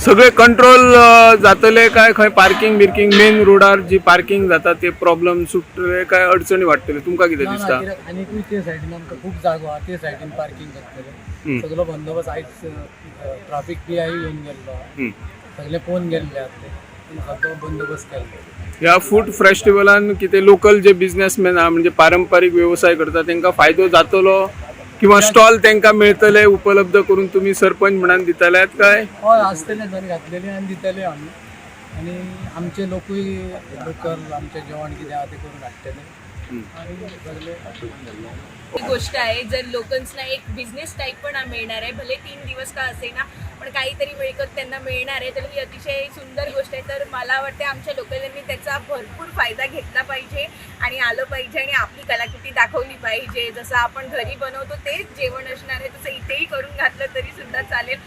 सगळे कंट्रोल जातले काय खंय पार्किंग बिर्किंग मेन रोडार जी पार्किंग जाता ते प्रॉब्लेम सुटले काय अडचणी वाटतले तुमका कितें दिसता? आणि ते सायडीन आमकां खूप जागो आहा ते सायडीन पार्किंग जातले सगळो बंदोबस्त आयज ट्राफिक PI येवन गेल्लो सगळे पोवन गेल्ले आहा ते सगळो बंदोबस्त केल्लो। ह्या फूड फेस्टिवलान कितें लोकल जे बिझनेसमॅन आहा म्हणजे पारंपारीक व्यवसाय करता तांकां फायदो जातलो किंवा स्टॉल तांकां मेळटले उपलब्ध करून तुम्ही सरपंच म्हणून दितल्यात काय? हय आसतले जर घातलेले आनी दितले आमी आनी आमचे लोकूय लोकल आमचे जेवण कितें आहा ते करून हाडटले आणि सगळे ही गोष्ट आहे जर लोकल्सना एक बिझनेस टाईप पण मिळणार आहे भले 3 दिवस का असेना पण काहीतरी मिळकत त्यांना मिळणार आहे तर ही अतिशय सुंदर गोष्ट आहे। तर मला वाटते आमच्या लोकलांनी त्याचा भरपूर फायदा घेतला पाहिजे आणि आलं पाहिजे आणि आपली कलाकृती दाखवली पाहिजे। जसं आपण घरी बनवतो तेच जेवण असणार आहे तसं इथेही करून घातलं तरी सुद्धा चालेल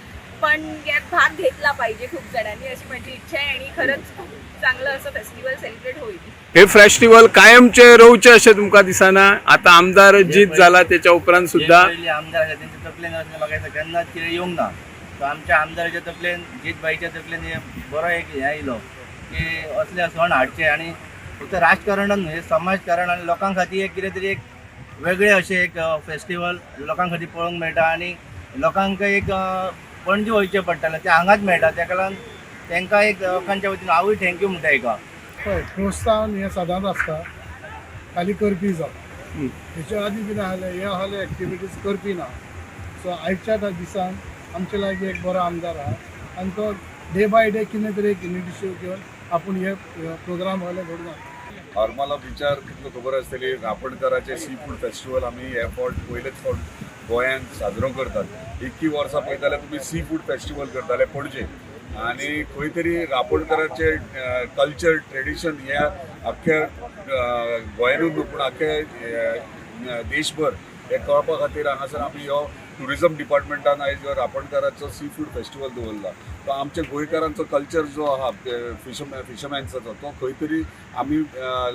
पण यात भाग घेतला पाहिजे खूप जणांनी अशी माझी इच्छा आहे आणि खरंच खूप चांगलं असं फेस्टिवल सेलिब्रेट होईल। हे फेस्टिवल कायमचे रावचे अशें तुमकां दिसना? आता आमदार जीत जाला त्याच्या उपरांत सुद्धा आमदार त्यांच्या तकलेन बघायचं केन्नाच कितें येवंक ना तर आमच्या आमदाराच्या तकलेन जीतबाईच्या तकलेन हे बरो एक हे आयलो की असले सण हाडचे आणि फक्त राजकारणान न्हय समाजकारण आणि लोकां खातीर एक कितें तरी एक वेगळे अशें एक फेस्टिवल लोकां खातीर पळोवंक मेळटा आणि लोकांक एक पणजे वयचें पडटलें तें हांगाच मेळटा तेका लागून तांकां एक लोकांच्या वतीन हांवूय थँक्यू म्हणटा हेका। हय प्रोत्साहन हे सदांच आसता खाली करपी जाता हेच्या आदी कितें आहलें हे आहले एक्टिविटीज करपी ना सो आयच्या दिसान आमचे लागीं एक बरो आमदार आहा आनी तो डे बाय डे कितें तरी एक इनिशिएटीव घेवन आपूण हे प्रोग्राम आहले घडोवन हाडटा। हरमला बिचार तुमकां खबर आसतली रापणकाराचे सी फूड फेस्टिवल आमी हे फावट पयलेच फावट गोंयांत साजरो करतात। 21 वर्सां पळयत जाल्यार तुमी सी फूड फेस्टिवल करताले पणजे आणि खंय तरी रापणकाराचे कल्चर ट्रेडिशन हे अख्ख्या गोंयानूच न्हू पूण अख्ख्या देशभर हे कळपा खातीर हांगासर आमी हो टुरिजम डिपार्टमेंटान आयज रापणकाराचो सी फूड फेस्टिवल दवरला। तो आमच्या गोंयकारांचो कल्चर जो आहा फिशरमॅन्साचो तो खंय तरी आमी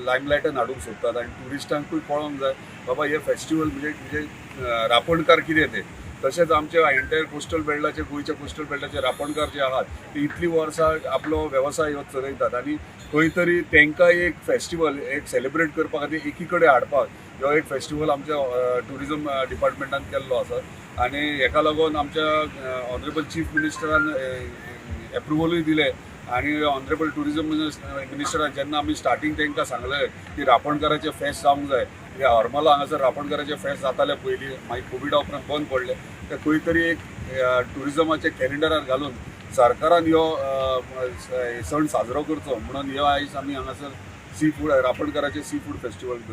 लायमलायटान हाडूंक सोदतात आनी ट्युरिस्टांकूय कळोंक जाय बाबा हे फेस्टिवल म्हणजे रापणकार कितें ते। तशेंच आमच्या एंटायर कोस्टल बेल्टाचे गोंयच्या कोस्टल बेल्टाचे रापणकार जे आहात ते इतली वर्सां आपलो वेवसाय ह्यो चलयतात आनी खंय तरी तांकां एक फेस्टिवल एक सेलिब्रेट करपा खातीर एकी कडेन हाडपाक ह्यो एक फेस्टिवल आमच्या टुरिजम डिपार्टमेंटान केल्लो आसा आनी हेका लागून आमच्या ऑनरेबल चीफ मिनिस्टरान एप्रुवलूय दिले आणि ऑनरेबल टुरिजम मिनिस्टरान जेन्ना आमी स्टार्टींग तांकां सांगलें की रापणकाराचें फेस्त जावंक जाय हे हरमला हांगासर रापणकाराचें फेस्त जातालें पयलीं मागीर कोविडा उपरांत बंद पडलें ते खंय तरी एक टुरिजमाच्या कॅलेंडरार घालून सरकारान ह्यो सण साजरो करचो म्हणून ह्यो आयज आमी हांगासर सी फूड रापणकाराचें सी फूड फेस्टिवल